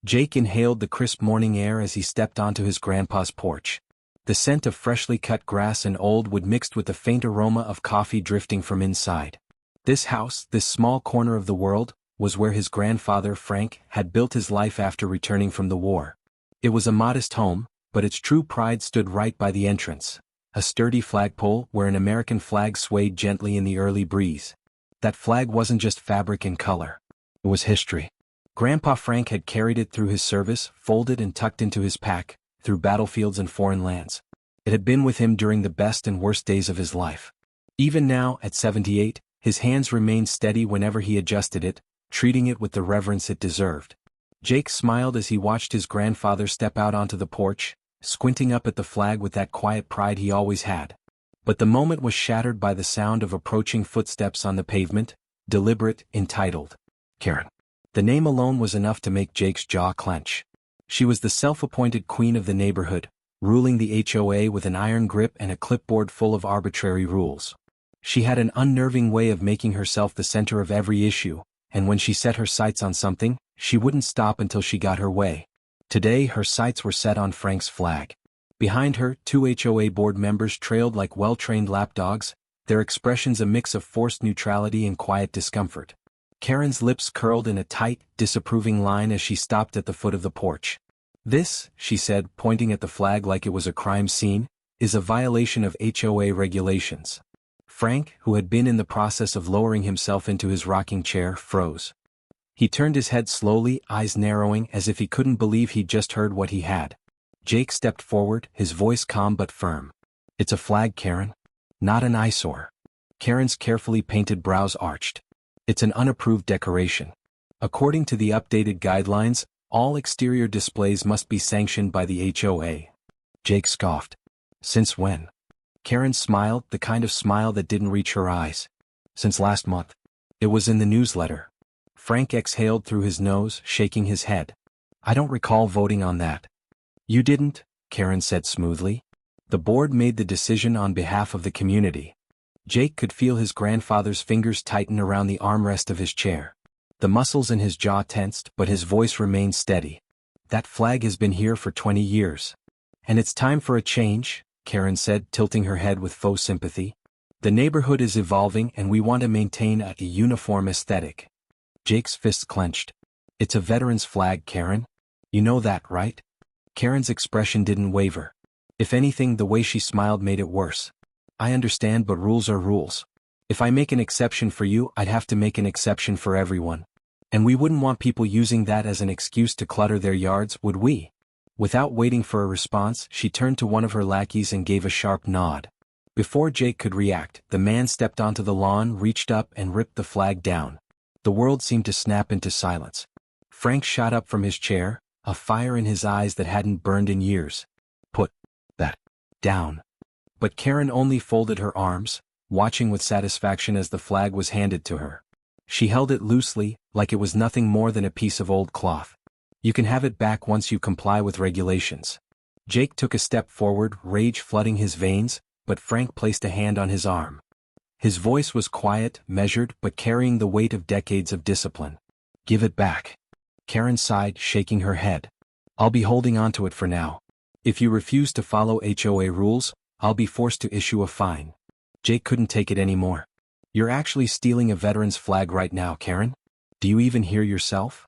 Jake inhaled the crisp morning air as he stepped onto his grandpa's porch. The scent of freshly cut grass and old wood mixed with the faint aroma of coffee drifting from inside. This house, this small corner of the world, was where his grandfather, Frank, had built his life after returning from the war. It was a modest home, but its true pride stood right by the entrance. A sturdy flagpole where an American flag swayed gently in the early breeze. That flag wasn't just fabric and color. It was history. Grandpa Frank had carried it through his service, folded and tucked into his pack, through battlefields and foreign lands. It had been with him during the best and worst days of his life. Even now, at 78, his hands remained steady whenever he adjusted it, treating it with the reverence it deserved. Jake smiled as he watched his grandfather step out onto the porch, squinting up at the flag with that quiet pride he always had. But the moment was shattered by the sound of approaching footsteps on the pavement, deliberate, entitled. Karen. The name alone was enough to make Jake's jaw clench. She was the self-appointed queen of the neighborhood, ruling the HOA with an iron grip and a clipboard full of arbitrary rules. She had an unnerving way of making herself the center of every issue, and when she set her sights on something, she wouldn't stop until she got her way. Today her sights were set on Frank's flag. Behind her, 2 HOA board members trailed like well-trained lapdogs, their expressions a mix of forced neutrality and quiet discomfort. Karen's lips curled in a tight, disapproving line as she stopped at the foot of the porch. "This," she said, pointing at the flag like it was a crime scene, "is a violation of HOA regulations." Frank, who had been in the process of lowering himself into his rocking chair, froze. He turned his head slowly, eyes narrowing as if he couldn't believe he'd just heard what he had. Jake stepped forward, his voice calm but firm. "It's a flag, Karen. Not an eyesore." Karen's carefully painted brows arched. "It's an unapproved decoration. According to the updated guidelines, all exterior displays must be sanctioned by the HOA." Jake scoffed. "Since when?" Karen smiled, the kind of smile that didn't reach her eyes. "Since last month. It was in the newsletter." Frank exhaled through his nose, shaking his head. "I don't recall voting on that." "You didn't," Karen said smoothly. "The board made the decision on behalf of the community." Jake could feel his grandfather's fingers tighten around the armrest of his chair. The muscles in his jaw tensed, but his voice remained steady. "That flag has been here for 20 years. And it's time for a change," Karen said, tilting her head with faux sympathy. "The neighborhood is evolving and we want to maintain a uniform aesthetic." Jake's fists clenched. "It's a veteran's flag, Karen. You know that, right?" Karen's expression didn't waver. If anything, the way she smiled made it worse. "I understand, but rules are rules. If I make an exception for you, I'd have to make an exception for everyone. And we wouldn't want people using that as an excuse to clutter their yards, would we?" Without waiting for a response, she turned to one of her lackeys and gave a sharp nod. Before Jake could react, the man stepped onto the lawn, reached up and ripped the flag down. The world seemed to snap into silence. Frank shot up from his chair, a fire in his eyes that hadn't burned in years. "Put that down." But Karen only folded her arms, watching with satisfaction as the flag was handed to her. She held it loosely, like it was nothing more than a piece of old cloth. "You can have it back once you comply with regulations." Jake took a step forward, rage flooding his veins, but Frank placed a hand on his arm. His voice was quiet, measured, but carrying the weight of decades of discipline. "Give it back." Karen sighed, shaking her head. "I'll be holding on to it for now. If you refuse to follow HOA rules, I'll be forced to issue a fine." Jake couldn't take it anymore. "You're actually stealing a veteran's flag right now, Karen? Do you even hear yourself?"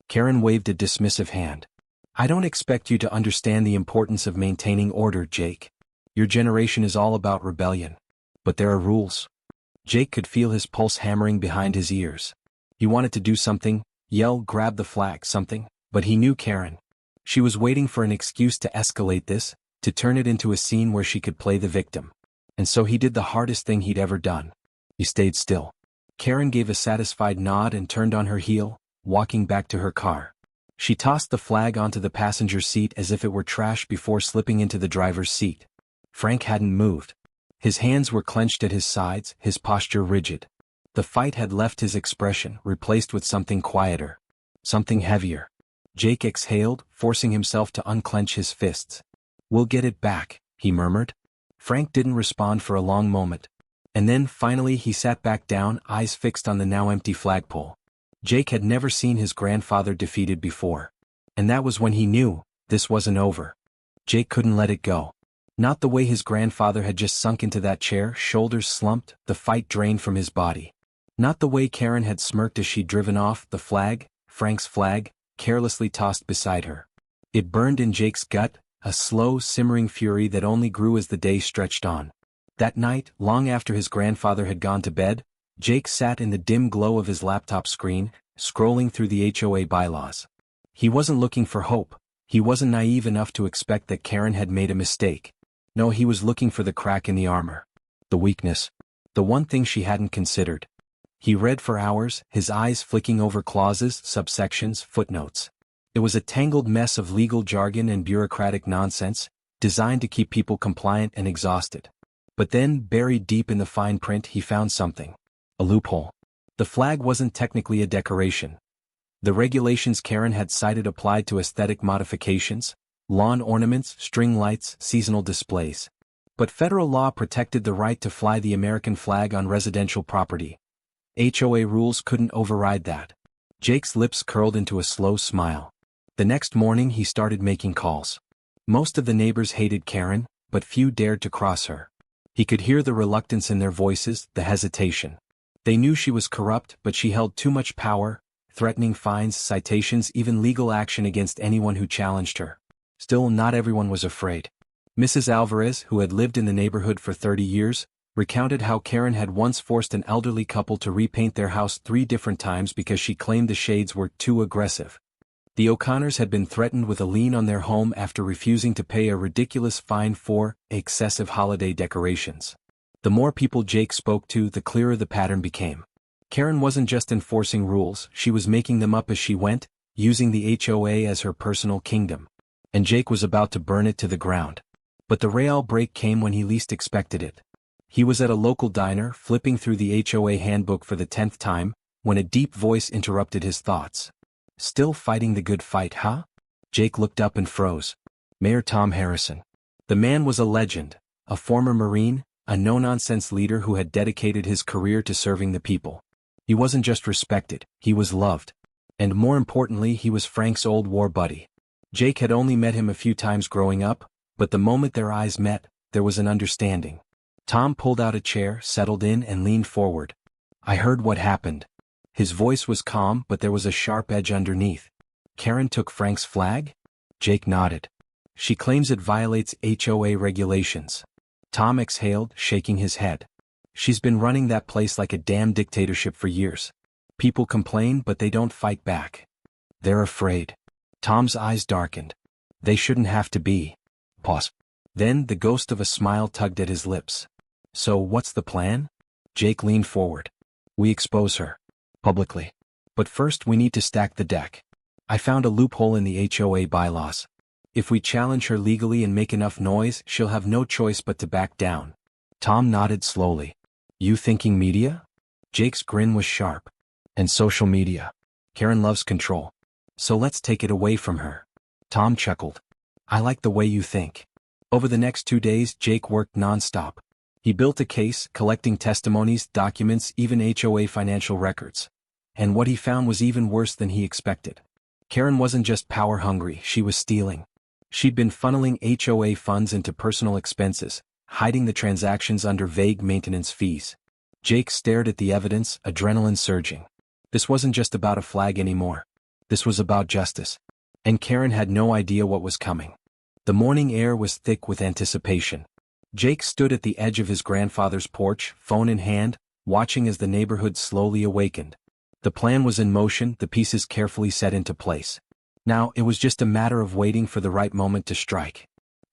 Karen waved a dismissive hand. "I don't expect you to understand the importance of maintaining order, Jake. Your generation is all about rebellion. But there are rules." Jake could feel his pulse hammering behind his ears. He wanted to do something, yell, grab the flag, something, but he knew Karen. She was waiting for an excuse to escalate this, to turn it into a scene where she could play the victim. And so he did the hardest thing he'd ever done. He stayed still. Karen gave a satisfied nod and turned on her heel, walking back to her car. She tossed the flag onto the passenger seat as if it were trash before slipping into the driver's seat. Frank hadn't moved. His hands were clenched at his sides, his posture rigid. The fight had left his expression, replaced with something quieter. Something heavier. Jake exhaled, forcing himself to unclench his fists. "We'll get it back," he murmured. Frank didn't respond for a long moment. And then, finally, he sat back down, eyes fixed on the now empty flagpole. Jake had never seen his grandfather defeated before. And that was when he knew, this wasn't over. Jake couldn't let it go. Not the way his grandfather had just sunk into that chair, shoulders slumped, the fight drained from his body. Not the way Karen had smirked as she'd driven off, the flag, Frank's flag, carelessly tossed beside her. It burned in Jake's gut, a slow, simmering fury that only grew as the day stretched on. That night, long after his grandfather had gone to bed, Jake sat in the dim glow of his laptop screen, scrolling through the HOA bylaws. He wasn't looking for hope. He wasn't naive enough to expect that Karen had made a mistake. No, he was looking for the crack in the armor. The weakness. The one thing she hadn't considered. He read for hours, his eyes flicking over clauses, subsections, footnotes. It was a tangled mess of legal jargon and bureaucratic nonsense, designed to keep people compliant and exhausted. But then, buried deep in the fine print, he found something. A loophole. The flag wasn't technically a decoration. The regulations Karen had cited applied to aesthetic modifications, lawn ornaments, string lights, seasonal displays. But federal law protected the right to fly the American flag on residential property. HOA rules couldn't override that. Jake's lips curled into a slow smile. The next morning he started making calls. Most of the neighbors hated Karen, but few dared to cross her. He could hear the reluctance in their voices, the hesitation. They knew she was corrupt, but she held too much power, threatening fines, citations, even legal action against anyone who challenged her. Still, not everyone was afraid. Mrs. Alvarez, who had lived in the neighborhood for 30 years, recounted how Karen had once forced an elderly couple to repaint their house 3 different times because she claimed the shades were too aggressive. The O'Connors had been threatened with a lien on their home after refusing to pay a ridiculous fine for excessive holiday decorations. The more people Jake spoke to, the clearer the pattern became. Karen wasn't just enforcing rules, she was making them up as she went, using the HOA as her personal kingdom. And Jake was about to burn it to the ground. But the real break came when he least expected it. He was at a local diner, flipping through the HOA handbook for the 10th time, when a deep voice interrupted his thoughts. "Still fighting the good fight, huh?" Jake looked up and froze. Mayor Tom Harrison. The man was a legend, a former Marine, a no-nonsense leader who had dedicated his career to serving the people. He wasn't just respected, he was loved. And more importantly, he was Frank's old war buddy. Jake had only met him a few times growing up, but the moment their eyes met, there was an understanding. Tom pulled out a chair, settled in, and leaned forward. "I heard what happened." His voice was calm, but there was a sharp edge underneath. "Karen took Frank's flag?" Jake nodded. "She claims it violates HOA regulations." Tom exhaled, shaking his head. "She's been running that place like a damn dictatorship for years. People complain, but they don't fight back. They're afraid." Tom's eyes darkened. "They shouldn't have to be." Pause. Then the ghost of a smile tugged at his lips. "So what's the plan?" Jake leaned forward. "We expose her. Publicly. But first we need to stack the deck. I found a loophole in the HOA bylaws. If we challenge her legally and make enough noise, she'll have no choice but to back down." Tom nodded slowly. "You thinking media?" Jake's grin was sharp. "And social media. Karen loves control. So let's take it away from her." Tom chuckled. "I like the way you think." Over the next 2 days, Jake worked nonstop. He built a case, collecting testimonies, documents, even HOA financial records. And what he found was even worse than he expected. Karen wasn't just power-hungry, she was stealing. She'd been funneling HOA funds into personal expenses, hiding the transactions under vague maintenance fees. Jake stared at the evidence, adrenaline surging. This wasn't just about a flag anymore. This was about justice. And Karen had no idea what was coming. The morning air was thick with anticipation. Jake stood at the edge of his grandfather's porch, phone in hand, watching as the neighborhood slowly awakened. The plan was in motion, the pieces carefully set into place. Now it was just a matter of waiting for the right moment to strike.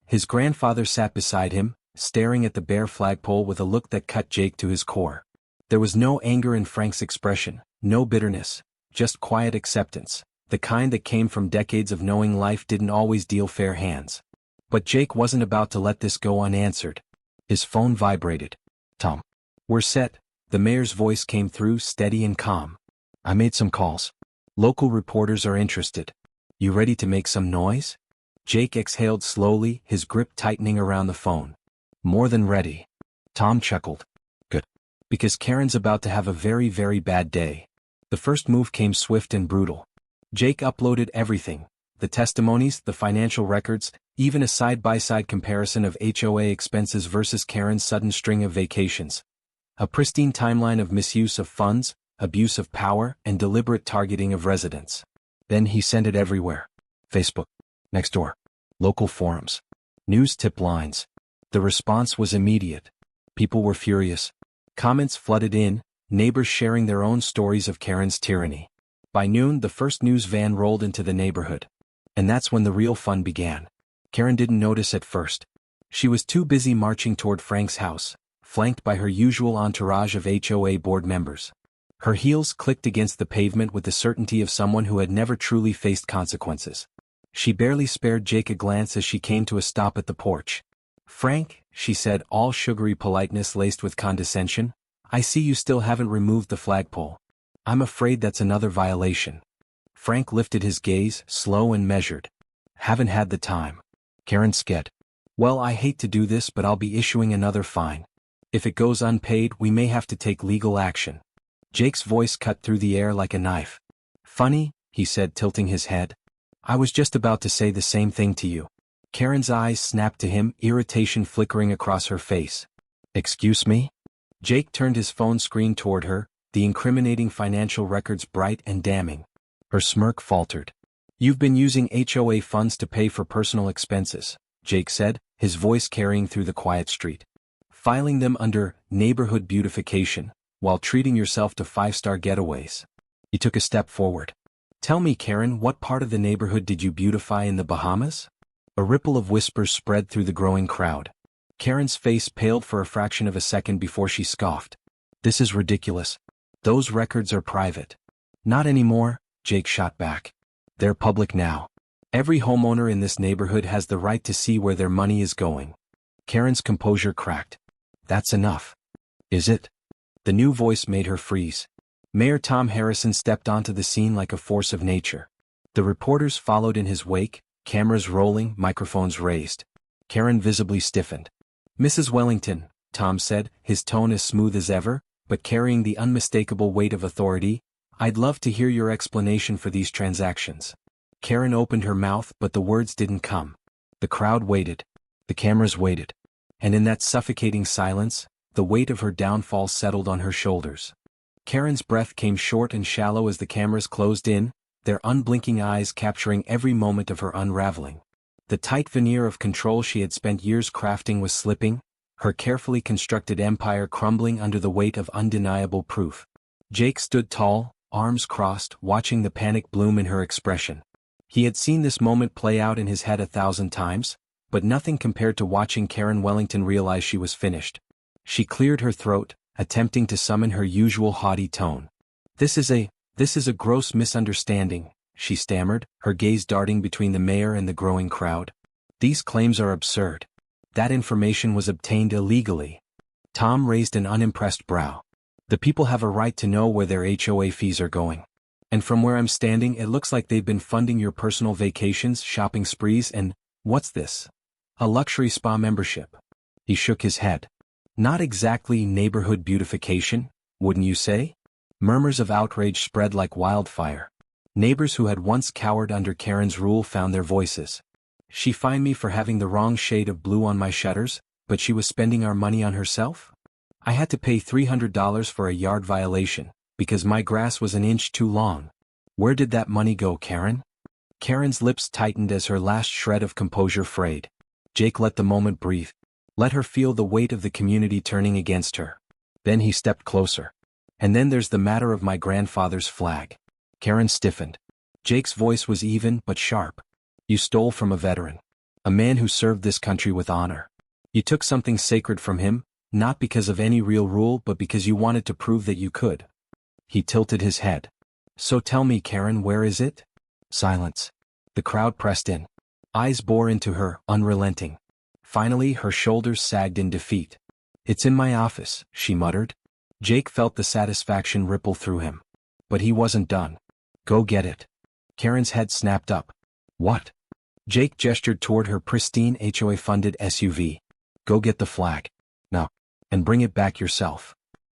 His grandfather sat beside him, staring at the bare flagpole with a look that cut Jake to his core. There was no anger in Frank's expression, no bitterness, just quiet acceptance, the kind that came from decades of knowing life didn't always deal fair hands. But Jake wasn't about to let this go unanswered. His phone vibrated. "Tom. We're set." The mayor's voice came through, steady and calm. "I made some calls. Local reporters are interested. You ready to make some noise?" Jake exhaled slowly, his grip tightening around the phone. "More than ready." Tom chuckled. "Good. Because Karen's about to have a very, very bad day." The first move came swift and brutal. Jake uploaded everything. the testimonies, the financial records, even a side-by-side comparison of HOA expenses versus Karen's sudden string of vacations. A pristine timeline of misuse of funds, abuse of power, and deliberate targeting of residents. Then he sent it everywhere. Facebook, Nextdoor, local forums, news tip lines. The response was immediate. People were furious. Comments flooded in, neighbors sharing their own stories of Karen's tyranny. By noon, the first news van rolled into the neighborhood. And that's when the real fun began. Karen didn't notice at first. She was too busy marching toward Frank's house, flanked by her usual entourage of HOA board members. Her heels clicked against the pavement with the certainty of someone who had never truly faced consequences. She barely spared Jake a glance as she came to a stop at the porch. "Frank," she said, all sugary politeness laced with condescension, "I see you still haven't removed the flagpole. I'm afraid that's another violation." Frank lifted his gaze, slow and measured. "Haven't had the time." Karen sked. "Well, I hate to do this, but I'll be issuing another fine. If it goes unpaid, we may have to take legal action." Jake's voice cut through the air like a knife. "Funny," he said, tilting his head. "I was just about to say the same thing to you." Karen's eyes snapped to him, irritation flickering across her face. "Excuse me?" Jake turned his phone screen toward her, the incriminating financial records bright and damning. Her smirk faltered. "You've been using HOA funds to pay for personal expenses," Jake said, his voice carrying through the quiet street. "Filing them under neighborhood beautification, while treating yourself to five-star getaways." He took a step forward. "Tell me, Karen, what part of the neighborhood did you beautify in the Bahamas?" A ripple of whispers spread through the growing crowd. Karen's face paled for a fraction of a second before she scoffed. "This is ridiculous. Those records are private." "Not anymore," Jake shot back. "They're public now. Every homeowner in this neighborhood has the right to see where their money is going." Karen's composure cracked. "That's enough." "Is it?" The new voice made her freeze. Mayor Tom Harrison stepped onto the scene like a force of nature. The reporters followed in his wake, cameras rolling, microphones raised. Karen visibly stiffened. "Mrs. Wellington," Tom said, his tone as smooth as ever, but carrying the unmistakable weight of authority, "I'd love to hear your explanation for these transactions." Karen opened her mouth, but the words didn't come. The crowd waited. The cameras waited. And in that suffocating silence, the weight of her downfall settled on her shoulders. Karen's breath came short and shallow as the cameras closed in, their unblinking eyes capturing every moment of her unraveling. The tight veneer of control she had spent years crafting was slipping, her carefully constructed empire crumbling under the weight of undeniable proof. Jake stood tall, arms crossed, watching the panic bloom in her expression. He had seen this moment play out in his head 1,000 times, but nothing compared to watching Karen Wellington realize she was finished. She cleared her throat, attempting to summon her usual haughty tone. This is a gross misunderstanding," she stammered, her gaze darting between the mayor and the growing crowd. "These claims are absurd. That information was obtained illegally." Tom raised an unimpressed brow. "The people have a right to know where their HOA fees are going. And from where I'm standing, it looks like they've been funding your personal vacations, shopping sprees, and, what's this? A luxury spa membership." He shook his head. "Not exactly neighborhood beautification, wouldn't you say?" Murmurs of outrage spread like wildfire. Neighbors who had once cowered under Karen's rule found their voices. "She fined me for having the wrong shade of blue on my shutters, but she was spending our money on herself? I had to pay $300 for a yard violation, because my grass was an inch too long. Where did that money go, Karen?" Karen's lips tightened as her last shred of composure frayed. Jake let the moment breathe. Let her feel the weight of the community turning against her. Then he stepped closer. "And then there's the matter of my grandfather's flag." Karen stiffened. Jake's voice was even but sharp. "You stole from a veteran. A man who served this country with honor. You took something sacred from him, not because of any real rule but because you wanted to prove that you could." He tilted his head. "So tell me, Karen, where is it?" Silence. The crowd pressed in. Eyes bore into her, unrelenting. Finally, her shoulders sagged in defeat. "It's in my office," she muttered. Jake felt the satisfaction ripple through him. But he wasn't done. "Go get it." Karen's head snapped up. "What?" Jake gestured toward her pristine HOA-funded SUV. "Go get the flag. Now. And bring it back yourself."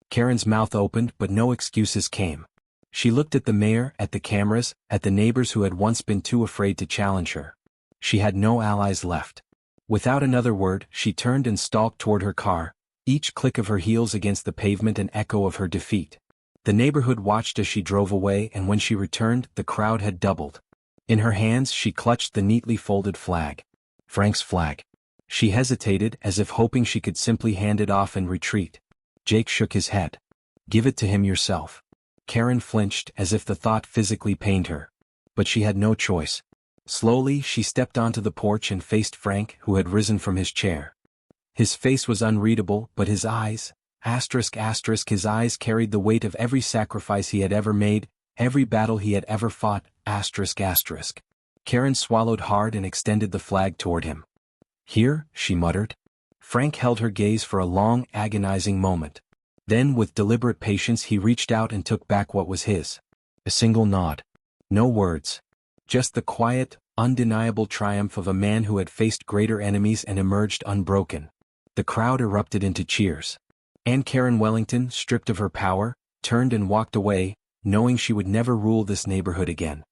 Karen's mouth opened, but no excuses came. She looked at the mayor, at the cameras, at the neighbors who had once been too afraid to challenge her. She had no allies left. Without another word, she turned and stalked toward her car, each click of her heels against the pavement an echo of her defeat. The neighborhood watched as she drove away, and when she returned, the crowd had doubled. In her hands she clutched the neatly folded flag. Frank's flag. She hesitated, as if hoping she could simply hand it off and retreat. Jake shook his head. "Give it to him yourself." Karen flinched, as if the thought physically pained her. But she had no choice. Slowly she stepped onto the porch and faced Frank, who had risen from his chair. His face was unreadable, but his eyes, his eyes carried the weight of every sacrifice he had ever made, every battle he had ever fought, Karen swallowed hard and extended the flag toward him. "Here," she muttered. Frank held her gaze for a long, agonizing moment. Then, with deliberate patience, he reached out and took back what was his. A single nod. No words. Just the quiet, undeniable triumph of a man who had faced greater enemies and emerged unbroken. The crowd erupted into cheers. And Karen Wellington, stripped of her power, turned and walked away, knowing she would never rule this neighborhood again.